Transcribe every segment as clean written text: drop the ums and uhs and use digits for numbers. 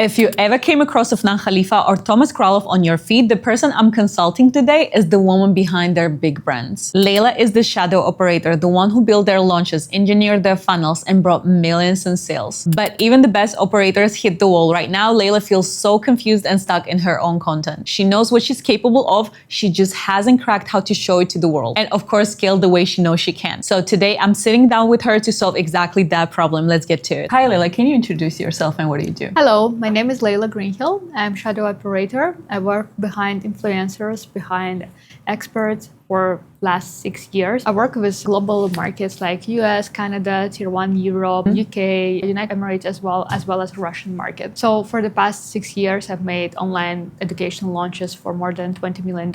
If you ever came across Afnan Khalifa or Thomas Kralov on your feed, the person I'm consulting today is the woman behind their big brands. Layla is the shadow operator, the one who built their launches, engineered their funnels, and brought millions in sales. But even the best operators hit the wall. Right now, Layla feels so confused and stuck in her own content. She knows what she's capable of, she just hasn't cracked how to show it to the world. And of course, scale the way she knows she can. So today, I'm sitting down with her to solve exactly that problem. Let's get to it. Hi Layla, can you introduce yourself and what do you do? Hello, my name is Layla Greenhill. I'm shadow operator. I work behind influencers, behind experts for last 6 years. I work with global markets like US, Canada, Tier 1 Europe, UK, United Emirates, as well as Russian market. So for the past 6 years, I've made online educational launches for more than $20 million.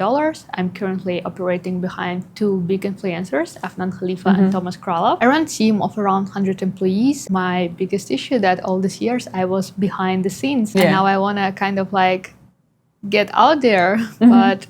I'm currently operating behind two big influencers, Afnan, Khalifa, and Thomas Kralov. I run a team of around 100 employees. My biggest issue that all these years I was behind the scenes. And now I want to kind of like get out there, but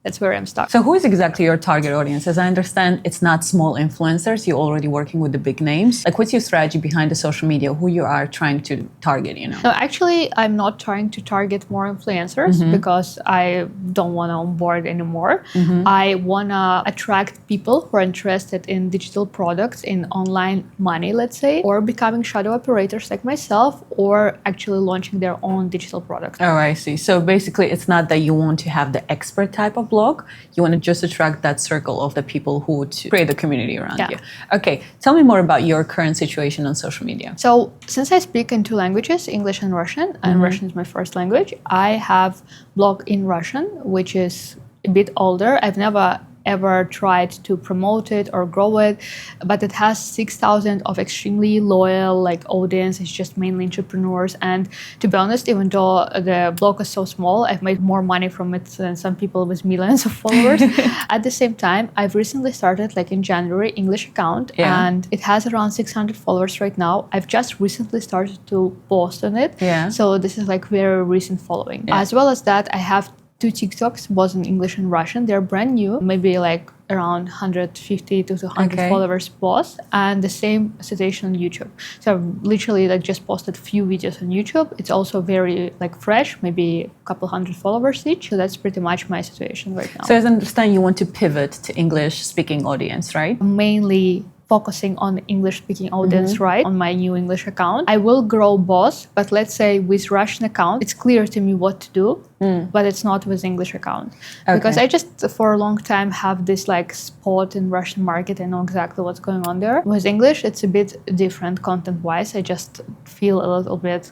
that's where I'm stuck. So who is exactly your target audience? As I understand, it's not small influencers. You're already working with the big names. Like, what's your strategy behind the social media? Who you are trying to target, you know? No, actually, I'm not trying to target more influencers because I don't want to onboard anymore. I want to attract people who are interested in digital products, in online money, let's say, or becoming shadow operators like myself, or actually launching their own digital products. Oh, I see. So basically, it's not that you want to have the expert type of blog. You want to just attract that circle of the people who would create a community around you. Okay, tell me more about your current situation on social media. So since I speak in two languages, English and Russian, and Russian is my first language, I have blog in Russian, which is a bit older. I've never ever tried to promote it or grow it, but it has 6,000 of extremely loyal audience. It's just mainly entrepreneurs, and to be honest, even though the blog is so small, I've made more money from it than some people with millions of followers. At the same time, I've recently started in January English account, and it has around 600 followers right now. I've just recently started to post on it, so this is very recent following. As well as that, I have two TikToks, both in English and Russian. They're brand new, maybe around 150 to 200 followers both, and the same situation on YouTube. So I've literally just posted few videos on YouTube. It's also very fresh, maybe a couple hundred followers each. So that's pretty much my situation right now. So as I understand, you want to pivot to English speaking audience, right? Mainly focusing on English-speaking audience, right, on my new English account. I will grow both, but let's say with Russian account, it's clear to me what to do, but it's not with English account. Because I just, for a long time, have this spot in Russian market. I know exactly what's going on there. With English, it's a bit different content-wise. I just feel a little bit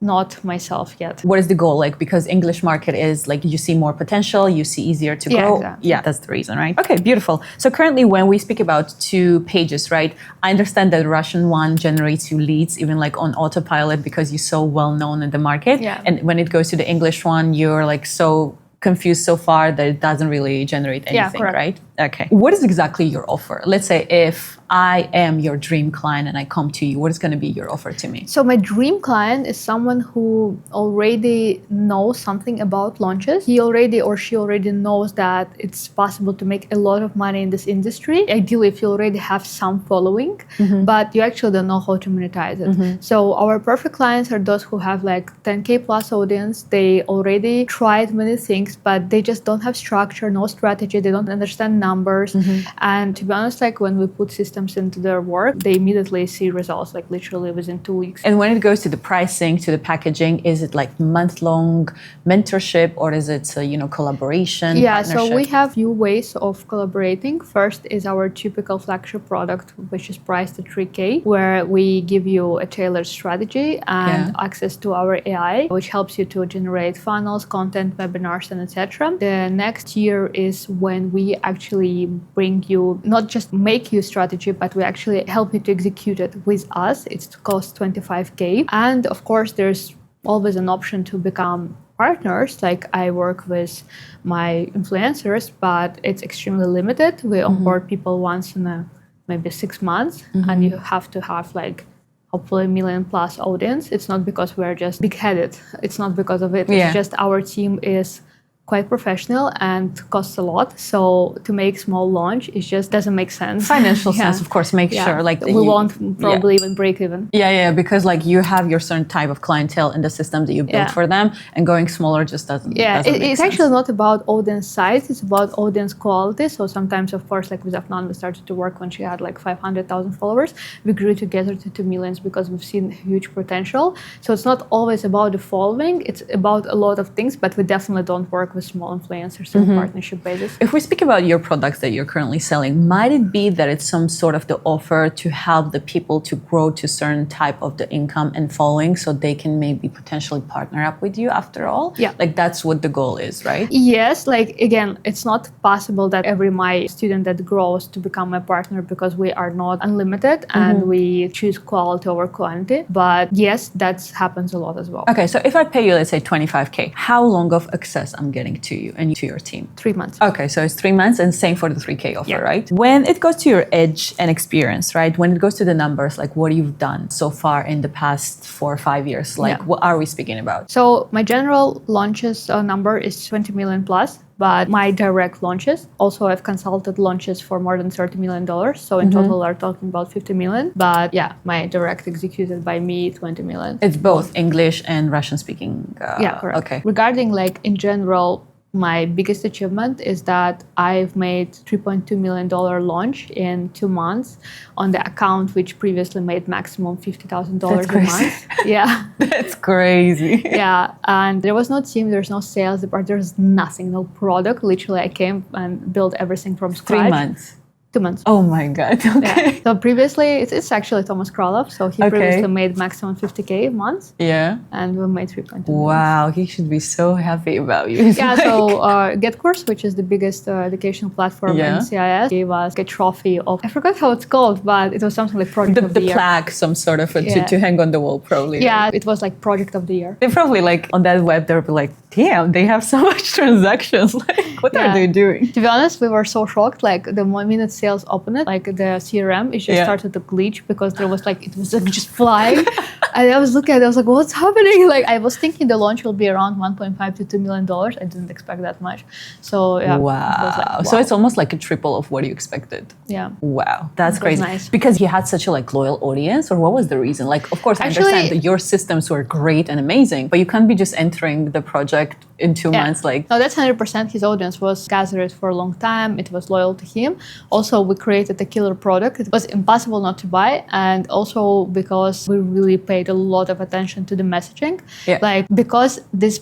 not myself yet. What is the goal? Because English market is you see more potential, you see easier to grow. Exactly. Yeah, that's the reason, right? Okay, beautiful. So currently when we speak about two pages, right, I understand that Russian one generates you leads even on autopilot because you're so well known in the market. Yeah. And when it goes to the English one, you're so confused so far that it doesn't really generate anything, right? Okay. What is exactly your offer? Let's say if I am your dream client and I come to you, what is going to be your offer to me? So my dream client is someone who already knows something about launches. He already or she already knows that it's possible to make a lot of money in this industry. Ideally, if you already have some following, but you actually don't know how to monetize it. So our perfect clients are those who have 10K plus audience. They already tried many things, but they just don't have structure, no strategy. They don't understand numbers. And to be honest, when we put systems into their work, they immediately see results, literally within 2 weeks. And when it goes to the pricing, to the packaging, is it month-long mentorship or is it collaboration? Yeah, partnership? so we have few ways of collaborating. First is our typical flagship product, which is priced at 3K, where we give you a tailored strategy and access to our AI, which helps you to generate funnels, content, webinars, and etc. The next tier is when we actually bring you, not just make you strategy, but we actually help you to execute it with us. It costs 25K. And of course, there's always an option to become partners. I work with my influencers, but it's extremely limited. We onboard people once in maybe 6 months, and you have to have hopefully a million plus audience. It's not because we're just big-headed. It's not because of it. It's just our team is quite professional and costs a lot. So to make small launch, it just doesn't make sense. Financial sense, of course, make sure like we won't probably even break even. Yeah, because like you have your certain type of clientele in the system that you built for them, and going smaller just doesn't. It's actually not about audience size; it's about audience quality. So sometimes, of course, like with Afnan, we started to work when she had like 500,000 followers. We grew together to 2 million because we've seen huge potential. So it's not always about the following; it's about a lot of things. But we definitely don't work with small influencers on a partnership basis. If we speak about your products that you're currently selling, might it be that it's some sort of the offer to help the people to grow to certain type of the income and following so they can maybe potentially partner up with you after all? Yeah. Like that's what the goal is, right? Yes, like again, it's not possible that every my student that grows to become my partner because we are not unlimited and we choose quality over quantity. But yes, that happens a lot as well. Okay, so if I pay you, let's say 25K, how long of access I'm getting to you and to your team? 3 months. Okay, so it's 3 months and same for the 3K offer, Yeah. right? When it goes to your edge and experience, right? When it goes to the numbers, like what you've done so far in the past 4 or 5 years, like what are we speaking about? So my general launches number is 20 million plus. But my direct launches, also I've consulted launches for more than $30 million. So in total, we're talking about 50 million. But yeah, my direct executed by me, 20 million. It's both English and Russian speaking. Yeah, correct. Okay. Regarding like in general, my biggest achievement is that I've made $3.2 million launch in 2 months on the account which previously made maximum $50,000 a month. Yeah. That's crazy. Yeah. And there was no team, there's no sales department, there's nothing, no product. Literally, I came and built everything from scratch. 3 months. 2 months. Oh my God. Okay. Yeah. So previously, it's actually Thomas Kralov. So he previously made maximum 50K a month. Yeah. And we made 3.2 million. Wow. He should be so happy about you. Yeah. So GetCourse, which is the biggest educational platform in CIS, gave us a trophy of, I forgot how it's called, but it was something like Project of the Year. The plaque, some sort of to hang on the wall, probably. Yeah. Right? It was like Project of the Year. They probably like on that web, they'll be like, damn, they have so much transactions. Like, what are they doing? To be honest, we were so shocked. Like the minute sales opened it, like the CRM, it just started to glitch because there was like, it was like just flying. And I was looking at it, I was like, what's happening? Like I was thinking the launch will be around $1.5 to $2 million. I didn't expect that much. So yeah. Wow. So it's almost like a triple of what you expected. Yeah. Wow. That's crazy. Nice. Because you had such a like loyal audience, or what was the reason? Like, of course, I understand that your systems were great and amazing, but you can't be just entering the project in 2 months. Like, no, that's 100%. His audience was gathered for a long time. It was loyal to him. Also, we created a killer product. It was impossible not to buy. And also because we really paid a lot of attention to the messaging. Yeah. Like, because this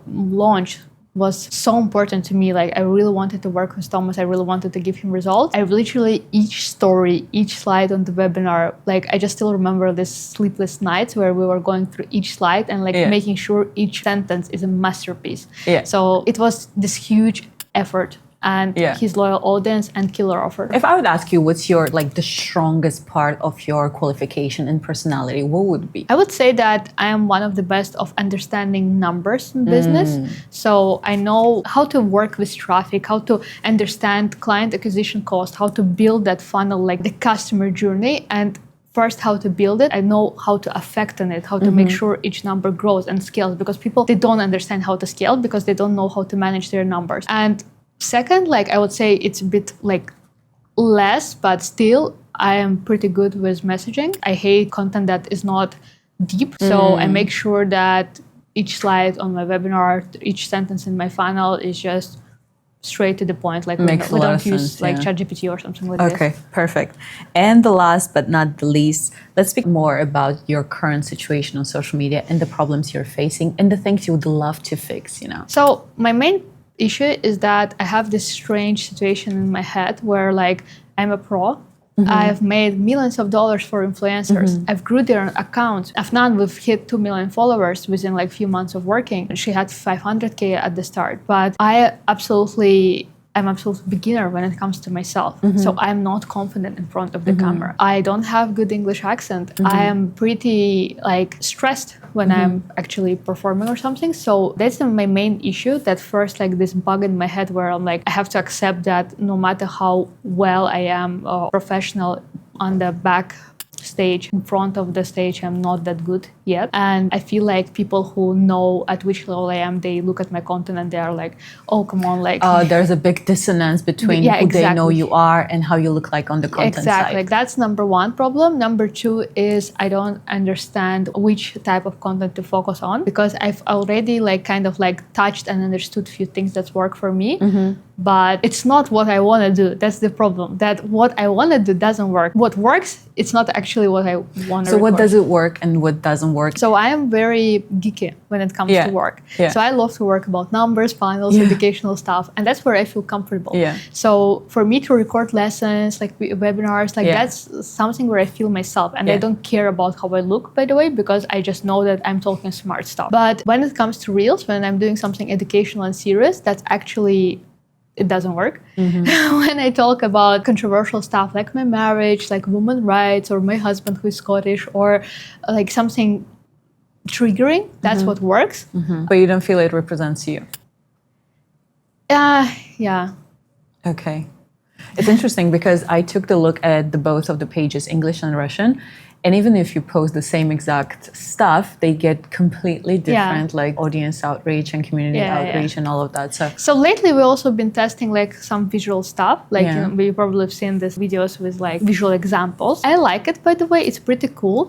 launch was so important to me. Like, I really wanted to work with Thomas. I really wanted to give him results. I literally, each story, each slide on the webinar, like, I just still remember this sleepless nights where we were going through each slide and like making sure each sentence is a masterpiece. Yeah. So it was this huge effort and his loyal audience and killer offer. If I would ask you, what's your like the strongest part of your qualification and personality, what would it be? I would say that I am one of the best of understanding numbers in business. So I know how to work with traffic, how to understand client acquisition cost, how to build that funnel, like the customer journey, and first how to build it. I know how to affect on it, how to make sure each number grows and scales, because people, they don't understand how to scale because they don't know how to manage their numbers. And second, like I would say it's a bit like less, but still I am pretty good with messaging. I hate content that is not deep. So I make sure that each slide on my webinar, each sentence in my funnel is just straight to the point. Like we don't use like ChatGPT or something like this. Okay, perfect. And the last but not the least, let's speak more about your current situation on social media and the problems you're facing and the things you would love to fix, you know? So my main issue is that I have this strange situation in my head where like I'm a pro. I've made millions of dollars for influencers. I've grew their accounts. Afnan, we've hit 2 million followers within like few months of working. She had 500K at the start, but I'm absolutely beginner when it comes to myself. So I'm not confident in front of the camera. I don't have good English accent. I am pretty like stressed when I'm actually performing or something. So that's my main issue. That first like this bug in my head where I'm like, I have to accept that no matter how well I am professional on the back stage, in front of the stage, I'm not that good yet. And I feel like people who know at which level I am, they look at my content and they are like, oh, come on, like... there's a big dissonance between Yeah, who they know exactly. you are and how you look like on the content Exactly. side. Like that's number one problem. Number two is I don't understand which type of content to focus on, because I've already like kind of like touched and understood a few things that work for me. But it's not what I want to do. That's the problem. That what I want to do doesn't work. What works, it's not actually what I want to So record. what does it work and what doesn't work? So I am very geeky when it comes to work. Yeah. So I love to work about numbers, funnels, educational stuff. And that's where I feel comfortable. Yeah. So for me to record lessons, like webinars, like that's something where I feel myself. And I don't care about how I look, by the way, because I just know that I'm talking smart stuff. But when it comes to Reels, when I'm doing something educational and serious, that's actually... it doesn't work. When I talk about controversial stuff like my marriage, like women's rights, or my husband who is Scottish, or like something triggering, that's what works. But you don't feel it represents you? Yeah. Okay. It's interesting because I took the look at both of the pages, English and Russian. And even if you post the same exact stuff, they get completely different, like audience outreach and community outreach and all of that. So lately we've also been testing like some visual stuff. Like you know, we probably have seen these videos with like visual examples. I like it, by the way. It's pretty cool,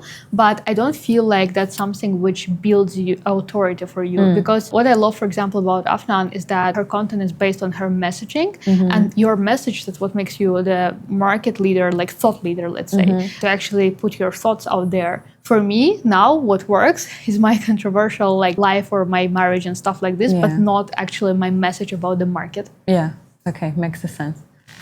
but I don't feel like that's something which builds you authority for you. Because what I love, for example, about Afnan is that her content is based on her messaging, and your message, that's what makes you the market leader, like thought leader, let's say, to actually put your thoughts out there. For me now, what works is my controversial like life or my marriage and stuff like this, but not actually my message about the market. Yeah. Okay. Makes sense.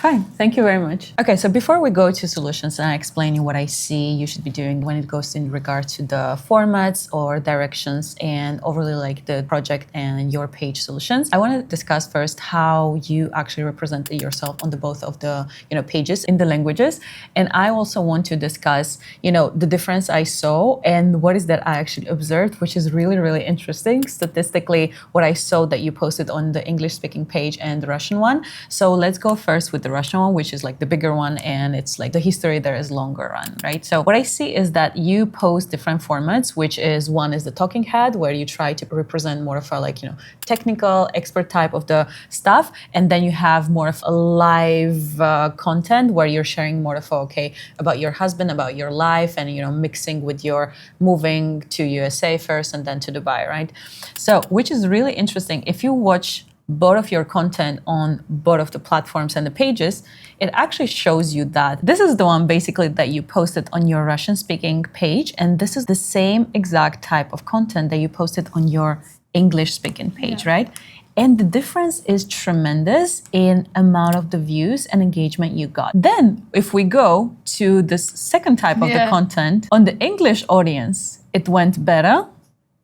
Fine. Thank you very much. Okay, so before we go to solutions and I explain you what I see you should be doing when it goes in regard to the formats or directions and overly like the project and your page solutions, I want to discuss first how you actually represent yourself on the both of the pages in the languages. And I also want to discuss the difference I saw and what is that I actually observed, which is really, really interesting. Statistically, what I saw that you posted on the English speaking page and the Russian one. So let's go first with the Russian one, which is like the bigger one, and it's like the history there is longer run, right? So what I see is that you post different formats, which is one is the talking head, where you try to represent more of a like, technical expert type of the stuff. And then you have more of a live content where you're sharing more of, about your husband, about your life, and, mixing with your moving to USA first and then to Dubai, right? So, which is really interesting. If you watch both of your content on both of the platforms and the pages, it actually shows you that this is the one basically that you posted on your Russian speaking page. And this is the same exact type of content that you posted on your English speaking page, right? And the difference is tremendous in amount of the views and engagement you got. Then if we go to this second type of the content, on the English audience, it went better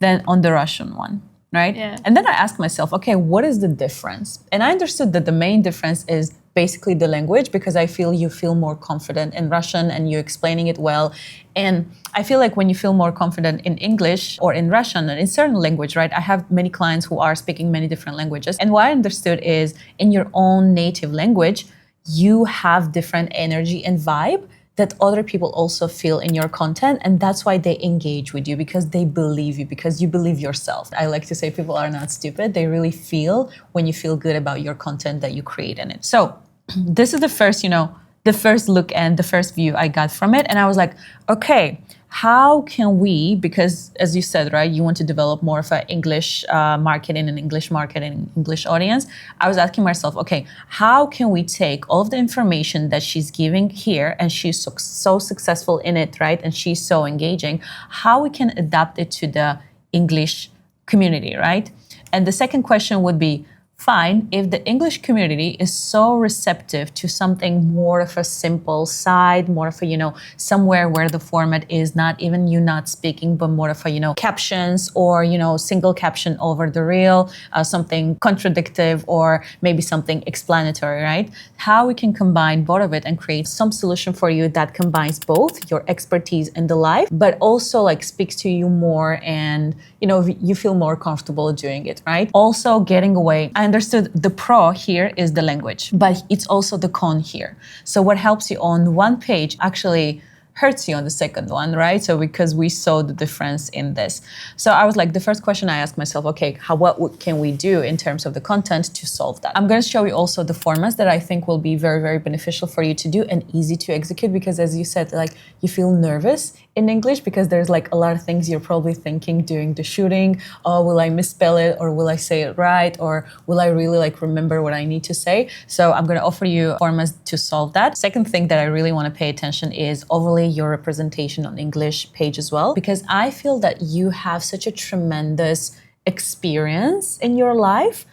than on the Russian one. Right? Yeah. And then I asked myself, okay, what is the difference? And I understood that the main difference is basically the language, because I feel you feel more confident in Russian and you're explaining it well. And I feel like when you feel more confident in English or in Russian and in certain language, right? I have many clients who are speaking many different languages. And what I understood is in your own native language, you have different energy and vibe that other people also feel in your content. And that's why they engage with you, because they believe you, because you believe yourself. I like to say people are not stupid. They really feel when you feel good about your content that you create in it. So this is the first, the first look and the first view I got from it. And I was like, okay, how can we, because as you said, right, you want to develop more of an English market and an English market and English audience. I was asking myself, okay, how can we take all of the information that she's giving here and she's so successful in it, right? And she's so engaging, how we can adapt it to the English community, right? And the second question would be, fine, if the English community is so receptive to something more of a simple side, more of a, somewhere where the format is not even you not speaking, but more of a, captions or, single caption over the reel, something contradictive or maybe something explanatory, right? How we can combine both of it and create some solution for you that combines both your expertise in the life, but also like speaks to you more and, you feel more comfortable doing it, right? Also getting away. I understood the pro here is the language, but it's also the con here. So what helps you on one page actually hurts you on the second one, right? So because we saw the difference in this. So I was like, the first question I asked myself, okay, what can we do in terms of the content to solve that? I'm going to show you also the formats that I think will be very, very beneficial for you to do and easy to execute, because as you said, like you feel nervous in English because there's like a lot of things you're probably thinking during the shooting. Oh, will I misspell it, or will I say it right, or will I really like remember what I need to say? So I'm going to offer you formats to solve that. Second thing that I really want to pay attention is overlay your representation on English page as well, because I feel that you have such a tremendous experience in your life,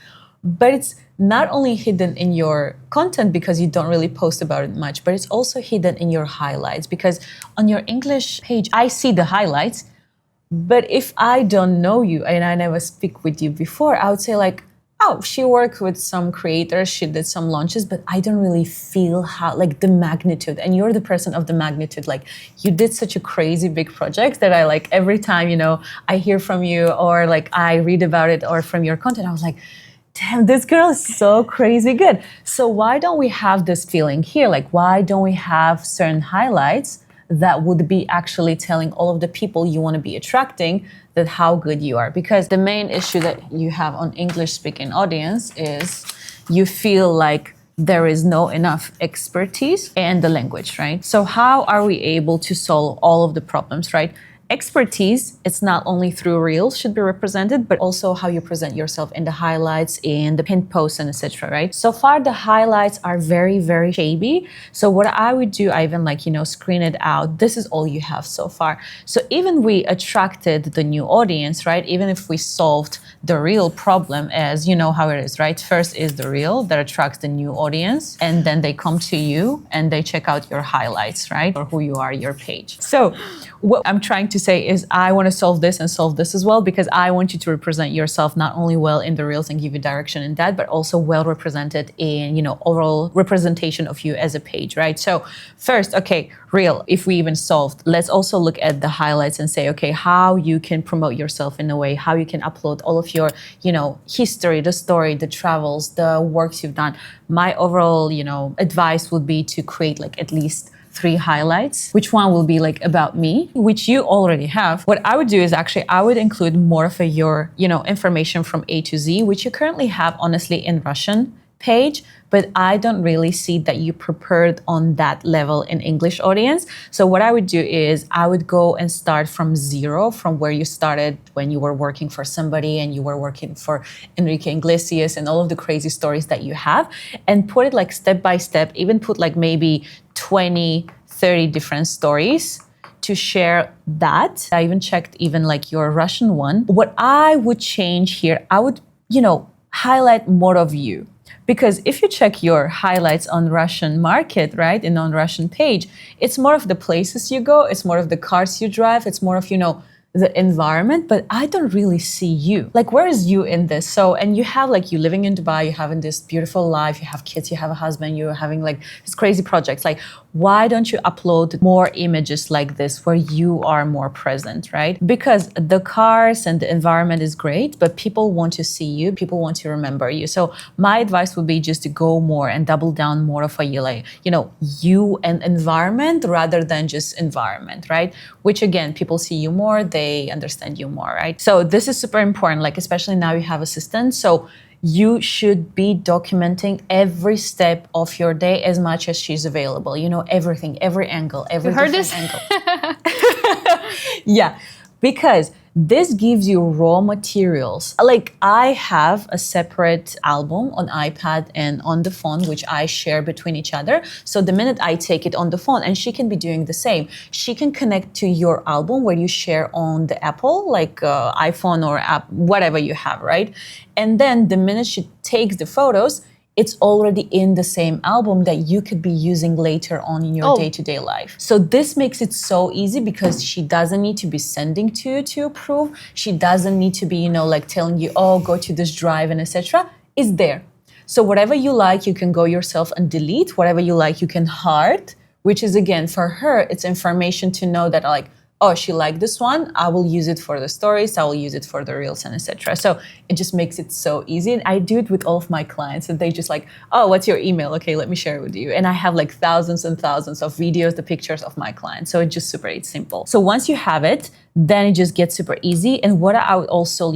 but it's not only hidden in your content because you don't really post about it much, but it's also hidden in your highlights, because on your English page, I see the highlights, but if I don't know you and I never speak with you before, I would say like, oh, she worked with some creators, she did some launches, but I don't really feel how, like the magnitude. And you're the person of the magnitude. Like you did such a crazy big project that I like every time, you know, I hear from you or like I read about it or from your content, I was like, damn, this girl is so crazy good. So why don't we have this feeling here? Like, why don't we have certain highlights that would be actually telling all of the people you want to be attracting that how good you are? Because the main issue that you have on English speaking audience is you feel like there is no enough expertise and the language, right? So how are we able to solve all of the problems, right? Expertise, it's not only through reels should be represented, but also how you present yourself in the highlights, in the pinned posts, and etc. Right? So far, the highlights are very, very shabby. So what I would do, I even like, you know, screen it out. This is all you have so far. So even we attracted the new audience, right? Even if we solved the real problem, as you know how it is, right? First is the reel that attracts the new audience, and then they come to you and they check out your highlights, right? Or who you are, your page. So what I'm trying to say is I want to solve this and solve this as well, because I want you to represent yourself not only well in the reels and give you direction in that, but also well represented in, you know, overall representation of you as a page, right? So first, okay, reel, if we even solved, let's also look at the highlights and say, okay, how you can promote yourself in a way, how you can upload all of your, you know, history, the story, the travels, the works you've done. My overall, you know, advice would be to create like at least 3 highlights. Which one will be like about me, which you already have. What I would do is actually I would include more of your, you know, information from A to Z, which you currently have honestly in Russian page, but I don't really see that you prepared on that level in English audience. So what I would do is I would go and start from zero, from where you started when you were working for somebody and you were working for Enrique Iglesias and all of the crazy stories that you have, and put it like step by step, even put like maybe 20, 30 different stories to share that. I even checked even like your Russian one. What I would change here, I would, you know, highlight more of you. Because if you check your highlights on Russian market, right, and on Russian page, it's more of the places you go, it's more of the cars you drive, it's more of, you know, the environment, but I don't really see you. Like, where is you in this? So, and you have like, you living in Dubai, you're having this beautiful life, you have kids, you have a husband, you're having like these crazy projects. Like, why don't you upload more images like this where you are more present, right? Because the cars and the environment is great, but people want to see you, people want to remember you. So my advice would be just to go more and double down more of a, like, you know, you and environment rather than just environment, right? Which again, people see you more, they understand you more, right? So this is super important, like especially now you have assistants. So you should be documenting every step of your day as much as she's available. You know, everything, every angle, every different angle. Yeah, because this gives you raw materials. Like I have a separate album on iPad and on the phone, which I share between each other. So the minute I take it on the phone, and she can be doing the same, she can connect to your album where you share on the Apple, like iPhone or app, whatever you have, right? And then the minute she takes the photos, it's already in the same album that you could be using later on in your day-to-day life. So this makes it so easy because she doesn't need to be sending to you to approve. She doesn't need to be, you know, like telling you, oh, go to this drive and etc. It's there. So whatever you like, you can go yourself and delete. Whatever you like, you can heart, which is again, for her, it's information to know that like, oh, she liked this one, I will use it for the stories, I will use it for the reels, and etc. So it just makes it so easy. And I do it with all of my clients, and they just like, oh, what's your email? Okay, let me share it with you. And I have like thousands and thousands of videos, the pictures of my clients. So it's just super simple. So once you have it, then it just gets super easy. And what I would also,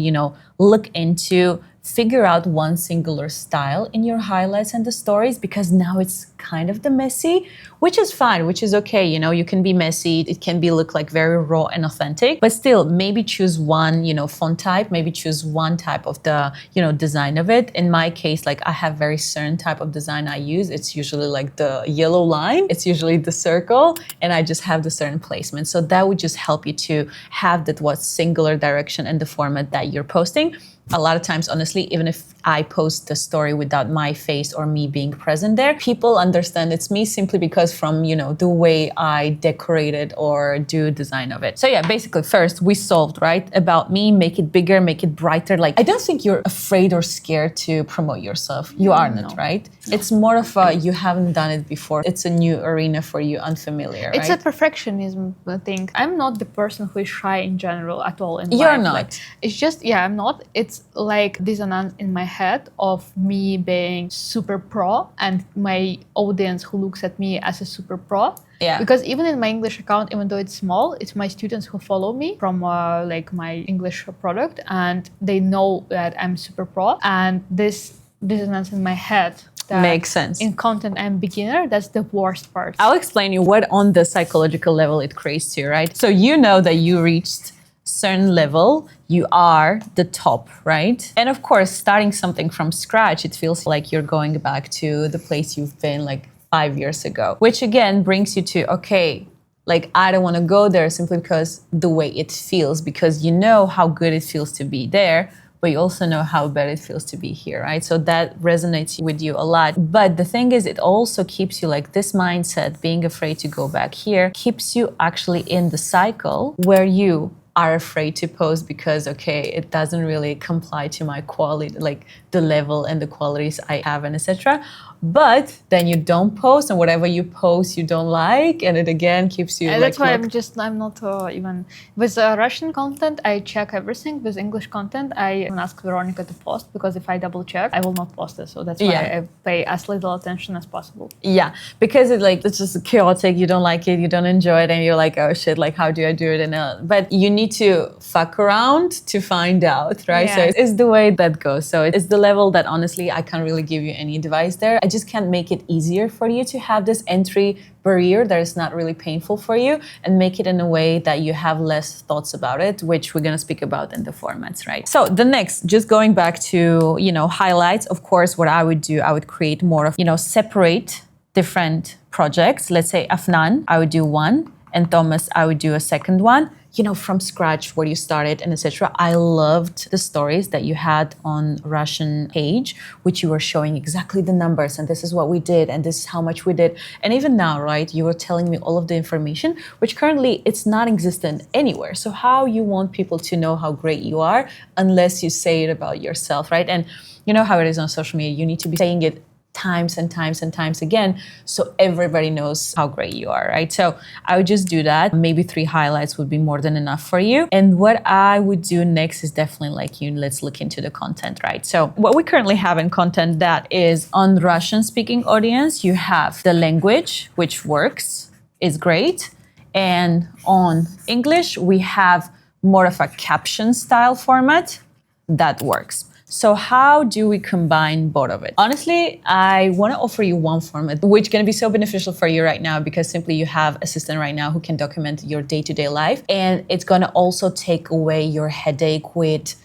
look into, figure out one singular style in your highlights and the stories, because now it's kind of the messy, which is fine, which is okay. You can be messy. It can be look like very raw and authentic, but still maybe choose one, font type, maybe choose one type of the, design of it. In my case, like I have very certain type of design I use. It's usually like the yellow line. It's usually the circle, and I just have the certain placement. So that would just help you to have that singular direction and the format that you're posting. A lot of times, honestly, even if I post the story without my face or me being present there, people understand it's me simply because from, the way I decorate it or do design of it. So yeah, basically first we solved, right? About me, make it bigger, make it brighter. Like, I don't think you're afraid or scared to promote yourself. You are not, right? No. It's more of you haven't done it before. It's a new arena for you, unfamiliar, It's right? a perfectionism thing. I'm not the person who is shy in general at all in life. You're not. Like, it's just, I'm not. It's like dissonance in my head of me being super pro and my audience who looks at me as a super pro. Yeah. Because even in my English account, even though it's small, it's my students who follow me from like my English product, and they know that I'm super pro. And this dissonance in my head that makes sense. In content I'm beginner, that's the worst part. I'll explain you what on the psychological level it creates you, right? So you know that you reached certain level, you are the top, right? And of course, starting something from scratch, it feels like you're going back to the place you've been like 5 years ago, which again brings you to, okay, like I don't want to go there simply because the way it feels, because you know how good it feels to be there, but you also know how bad it feels to be here, right? So that resonates with you a lot. But the thing is, it also keeps you like this mindset, being afraid to go back here, keeps you actually in the cycle where you are afraid to post because, okay, it doesn't really comply to my quality, like the level and the qualities I have and etc. But then you don't post, and whatever you post you don't like, and it again keeps you. And that's why I'm not even with Russian content. I check everything. With English content, I even ask Veronica to post, because if I double check, I will not post it. So that's why I pay as little attention as possible. Yeah, because it's just chaotic. You don't like it, you don't enjoy it, and you're like, oh shit, like how do I do it? But you need to fuck around to find out, right? Yeah. So it's the way that goes. So it's the level that honestly I can't really give you any advice there. I just can't make it easier for you to have this entry barrier that is not really painful for you, and make it in a way that you have less thoughts about it, which we're going to speak about in the formats, right? So the next, just going back to, highlights, of course, what I would do, I would create more of, separate different projects. Let's say Afnan, I would do one, and Thomas, I would do a second one. From scratch where you started and etc. I loved the stories that you had on Russian page, which you were showing exactly the numbers, and this is what we did, and this is how much we did. And even now, right, you were telling me all of the information, which currently it's not existent anywhere. So how you want people to know how great you are unless you say it about yourself, right? And you know how it is on social media, you need to be saying it times and times and times again, so everybody knows how great you are, right? So I would just do that. Maybe 3 highlights would be more than enough for you. And what I would do next is definitely let's look into the content, right? So what we currently have in content that is on Russian speaking audience, you have the language, which works, is great. And on English, we have more of a caption style format that works. So how do we combine both of it? Honestly, I want to offer you one format, which is going to be so beneficial for you right now, because simply you have assistant right now who can document your day-to-day life. And it's going to also take away your headache with,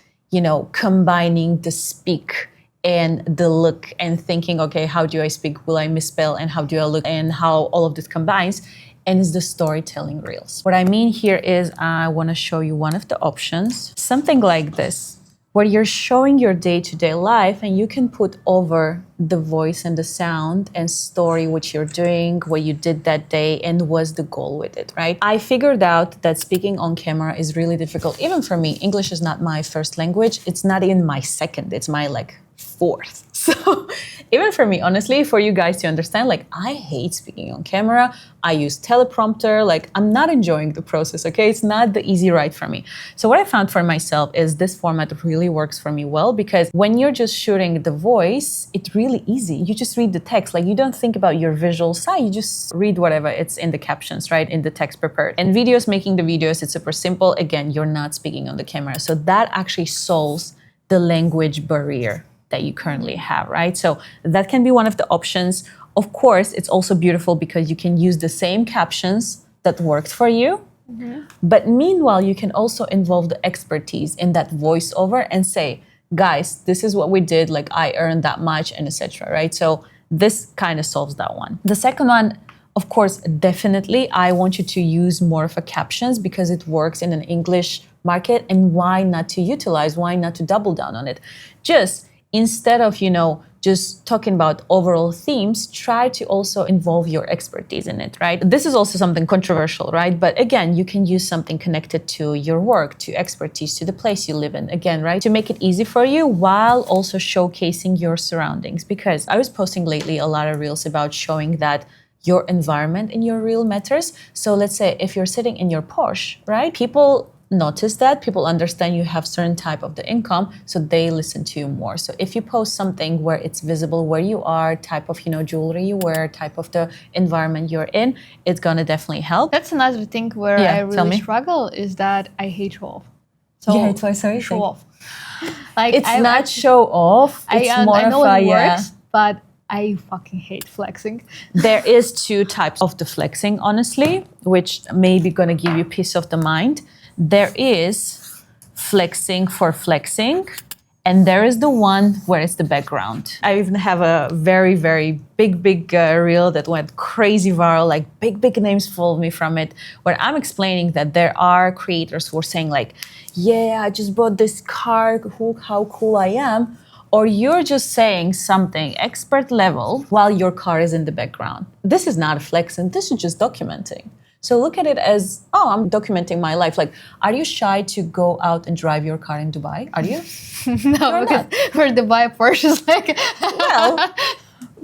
combining the speak and the look and thinking, okay, how do I speak? Will I misspell? And how do I look? And how all of this combines. And it's the storytelling reels. What I mean here is I want to show you one of the options, something like this, where you're showing your day-to-day life and you can put over the voice and the sound and story, what you're doing, what you did that day, and what's the goal with it, right? I figured out that speaking on camera is really difficult. Even for me, English is not my first language. It's not even my second. It's my fourth. So even for me, honestly, for you guys to understand, like I hate speaking on camera. I use teleprompter. Like I'm not enjoying the process, okay? It's not the easy ride for me. So what I found for myself is this format really works for me well because when you're just shooting the voice, it's really easy. You just read the text. Like you don't think about your visual side. You just read whatever it's in the captions, right? In the text prepared. And videos, making the videos, it's super simple. Again, you're not speaking on the camera. So that actually solves the language barrier that you currently have, right? So that can be one of the options. Of course, it's also beautiful because you can use the same captions that worked for you. Mm-hmm. But meanwhile, you can also involve the expertise in that voiceover and say, guys, this is what we did, like I earned that much and etc. Right? So this kind of solves that one. The second one, of course, definitely, I want you to use more of a captions because it works in an English market, and why not to utilize, why not to double down on it? Just instead of, just talking about overall themes, try to also involve your expertise in it, right? This is also something controversial, right? But again, you can use something connected to your work, to expertise, to the place you live in, again, right? To make it easy for you while also showcasing your surroundings. Because I was posting lately a lot of reels about showing that your environment in your reel matters. So let's say if you're sitting in your Porsche, right? People notice that, people understand you have certain type of the income, so they listen to you more. So if you post something where it's visible where you are, type of jewelry you wear, type of the environment you're in, it's gonna definitely help. That's another thing where I really struggle is that I hate show off. So you hate what? Sorry, show off. Like it's not show off. It's more I know of it works, but I fucking hate flexing. There is two types of the flexing, honestly, which may be gonna give you peace of the mind. There is flexing for flexing, and there is the one where it's the background. I even have a very, very big reel that went crazy viral, like big names followed me from it, where I'm explaining that there are creators who are saying like, yeah, I just bought this car, how cool I am. Or you're just saying something expert level while your car is in the background. This is not a flexing, this is just documenting. So look at it as, oh, I'm documenting my life. Like, are you shy to go out and drive your car in Dubai? Are you? No, because for Dubai, Porsche is like... Well,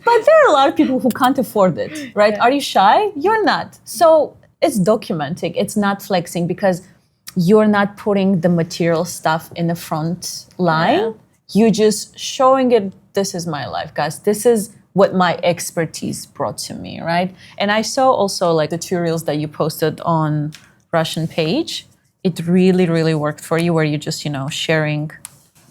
but there are a lot of people who can't afford it, right? Yeah. Are you shy? You're not. So it's documenting. It's not flexing because you're not putting the material stuff in the front line. Yeah. You're just showing it, this is my life, guys. This is what my expertise brought to me, right? And I saw also like the tutorials that you posted on Russian page. It really worked for you where you're just, sharing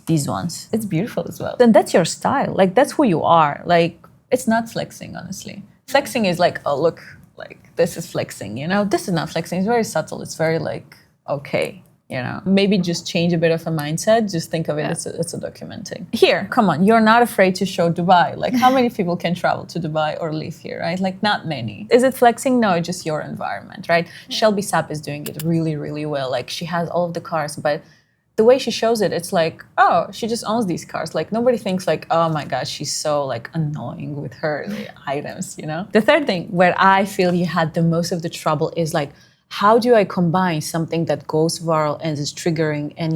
these ones. It's beautiful as well. And that's your style. Like that's who you are. Like it's not flexing, honestly. Flexing is like, oh, look, like this is flexing, This is not flexing. It's very subtle. It's very like, okay. Maybe just change a bit of a mindset. Just think of it as it's a documenting. Here, come on, you're not afraid to show Dubai. Like how many people can travel to Dubai or live here, right? Like not many. Is it flexing? No, it's just your environment, right? Yeah. Shelby Sapp is doing it really well. Like she has all of the cars, but the way she shows it, it's like, oh, she just owns these cars. Like nobody thinks like, oh my gosh, she's so like annoying with her items, The third thing where I feel you had the most of the trouble is like, how do I combine something that goes viral and is triggering and,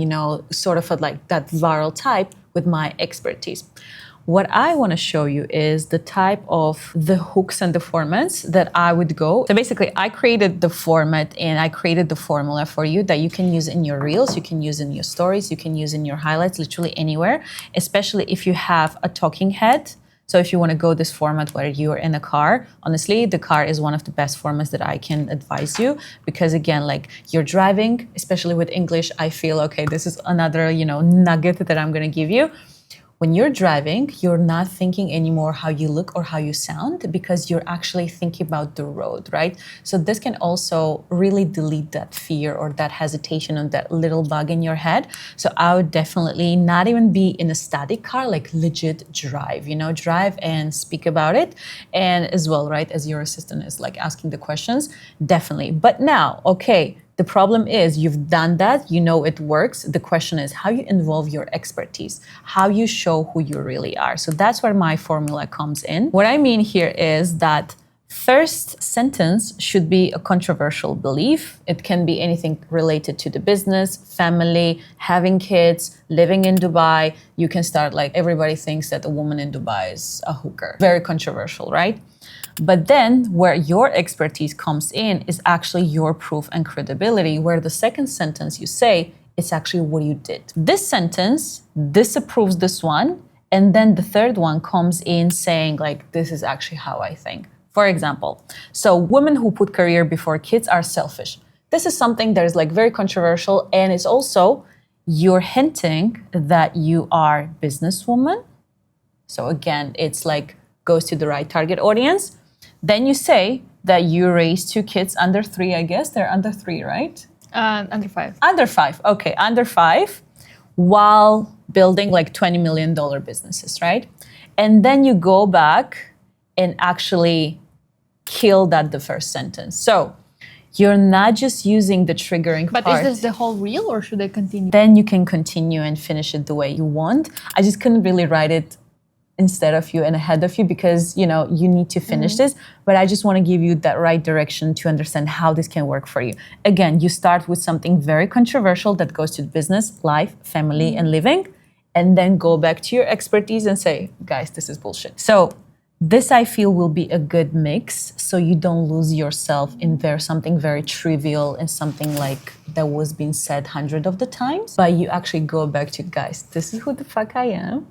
sort of like that viral type with my expertise? What I want to show you is the type of the hooks and the formats that I would go. So basically, I created the format and I created the formula for you that you can use in your reels, you can use in your stories, you can use in your highlights, literally anywhere, especially if you have a talking head. So if you want to go this format where you're in a car, honestly, the car is one of the best formats that I can advise you because again, like you're driving, especially with English, I feel, okay, this is another, nugget that I'm going to give you. When you're driving, you're not thinking anymore how you look or how you sound because you're actually thinking about the road, right? So this can also really delete that fear or that hesitation or that little bug in your head. So I would definitely not even be in a static car, like legit drive, drive and speak about it. And as well, right, as your assistant is like asking the questions, definitely. But now, okay, the problem is you've done that, it works. The question is how you involve your expertise, how you show who you really are. So that's where my formula comes in. What I mean here is that First sentence should be a controversial belief. It can be anything related to the business, family, having kids, living in Dubai. You can start like, everybody thinks that a woman in Dubai is a hooker. Very controversial, right? But then where your expertise comes in is actually your proof and credibility, where the second sentence you say, it's actually what you did. This sentence disapproves this one. And then the third one comes in saying like, this is actually how I think. For example, so women who put career before kids are selfish. This is something that is like very controversial, and it's also you're hinting that you are businesswoman. So again, it's like goes to the right target audience. Then you say that you raised 2 kids under 3, I guess. They're under 3, right? Under 5. Under 5, okay, under 5, while building like $20 million businesses, right? And then you go back and actually kill that the first sentence. So you're not just using the triggering But part. is this the whole reel, or should I continue? Then you can continue and finish it the way you want. I just couldn't really write it instead of you and ahead of you because, you know, you need to finish this. But I just want to give you that right direction to understand how this can work for you. Again, you start with something very controversial that goes to business, life, family, and living, and then go back to your expertise and say, guys, this is bullshit. So this, I feel, will be a good mix so you don't lose yourself in something very trivial and something like that was being said hundreds of the times, but you actually go back to, guys, this is who the fuck I am.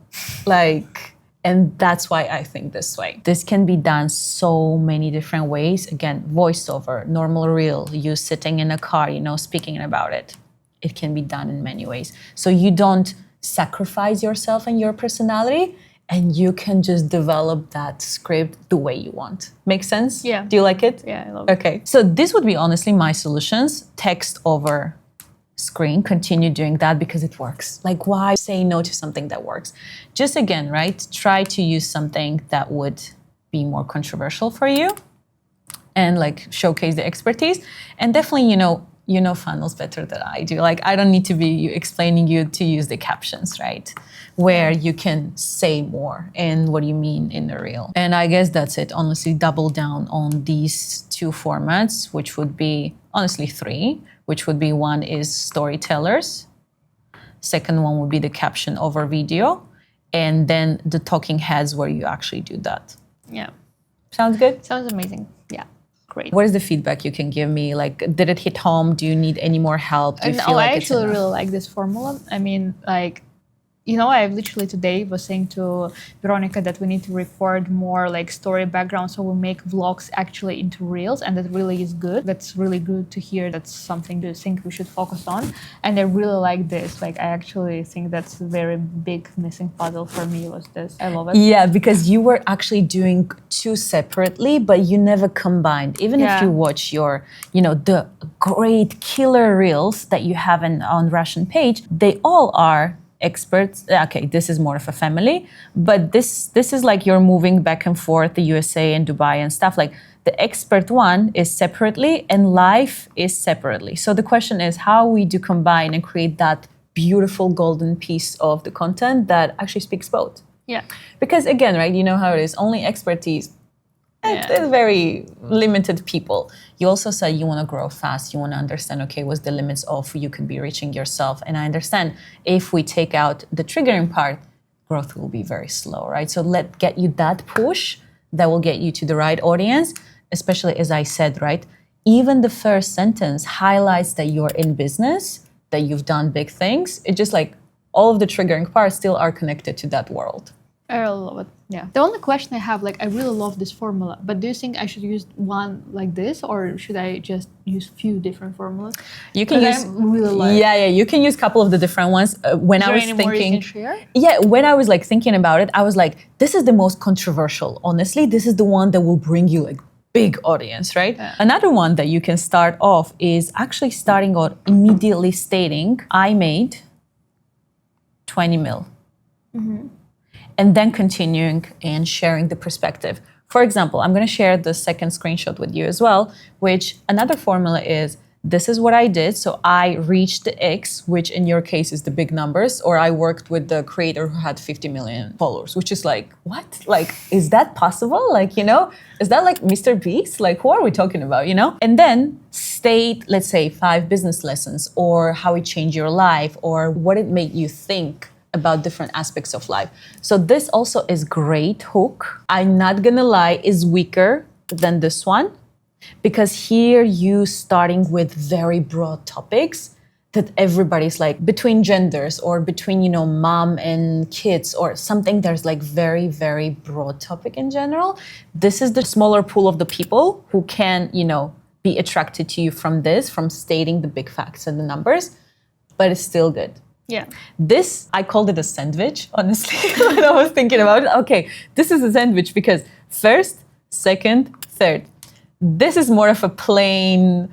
Like, and that's why I think this way. This can be done so many different ways. Again, voiceover, normal reel, you sitting in a car, you know, speaking about it. It can be done in many ways. So you don't sacrifice yourself and your personality, and you can just develop that script the way you want. Make sense? Yeah. Do you like it? Yeah, I love it. Okay. So this would be honestly my solutions. Text over screen, continue doing that because it works. Like, why say no to something that works? Just again, right? Try to use something that would be more controversial for you and like showcase the expertise. And definitely, you know funnels better than I do. Like, I don't need to be explaining you to use the captions, right? Where you can say more and what you mean in the reel. And I guess that's it. Honestly, double down on these 2 formats, which would be honestly 3, which would be one is storytellers. Second one would be the caption over video. And then the talking heads where you actually do that. Yeah. Sounds good? Sounds amazing. Yeah. Great. What is the feedback you can give me? Like, did it hit home? Do you need any more help? Do you feel like I it's actually enough? really like this formula. I mean, like, you know, I literally today was saying to Veronica that we need to record more like story background, so we make vlogs actually into reels, and that really is good. That's really good to hear. That's something to think we should focus on. And I really like this. Like, I actually think that's a very big missing puzzle for me was this. I love it. Yeah, because you were actually doing 2 separately, but you never combined. Even if you watch your, the great killer reels that you have on Russian page, they all are experts. Okay, this is more of a family, but this is like you're moving back and forth, the USA and Dubai and stuff. Like, the expert one is separately and life is separately. So the question is how we do combine and create that beautiful golden piece of the content that actually speaks both. Yeah. Because again, right, you know how it is, only expertise. It's very limited people. You also said you want to grow fast. You want to understand, okay, what's the limits of you could be reaching yourself. And I understand if we take out the triggering part, growth will be very slow, right? So let's get you that push that will get you to the right audience, especially as I said, right? Even the first sentence highlights that you're in business, that you've done big things. It's just like all of the triggering parts still are connected to that world. I really love it. Yeah. The only question I have, like, I really love this formula, but do you think I should use one like this, or should I just use few different formulas? You can use, really like. Yeah, you can use a couple of the different ones. When I was Is there any more you thinking, can share? Yeah, when I was like thinking about it, I was like, this is the most controversial. Honestly, this is the one that will bring you like big audience, right? Yeah. Another one that you can start off is actually starting out immediately stating, I made 20 mil. Mm-hmm. And then continuing and sharing the perspective. For example, I'm going to share the second screenshot with you as well, which another formula is this is what I did. So I reached the X, which in your case is the big numbers, or I worked with the creator who had 50 million followers, which is like, what? Like, is that possible? Like, you know, is that like Mr. Beast? Like, who are we talking about, you know? And then state, let's say 5 business lessons, or how it changed your life, or what it made you think about different aspects of life. So this also is great hook. I'm not gonna lie, is weaker than this one, because here you starting with very broad topics that everybody's like between genders or between, you know, mom and kids or something. There's like very, very broad topic in general. This is the smaller pool of the people who can, you know, be attracted to you from this, from stating the big facts and the numbers, but it's still good. Yeah. This, I called it a sandwich, honestly, when I was thinking about it. Okay, this is a sandwich because first, second, third. This is more of a plain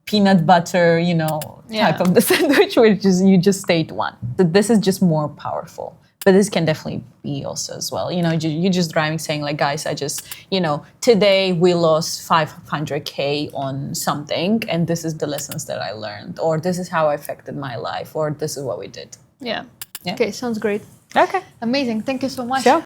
peanut butter, you know, type of the sandwich, which is you just state one. So this is just more powerful. But this can definitely be also as well. You know, you're just driving saying like, guys, I just, you know, today we lost 500K on something and this is the lessons that I learned, or this is how it affected my life, or this is what we did. Yeah. Yeah. Okay, sounds great. Okay. Amazing. Thank you so much. Sure.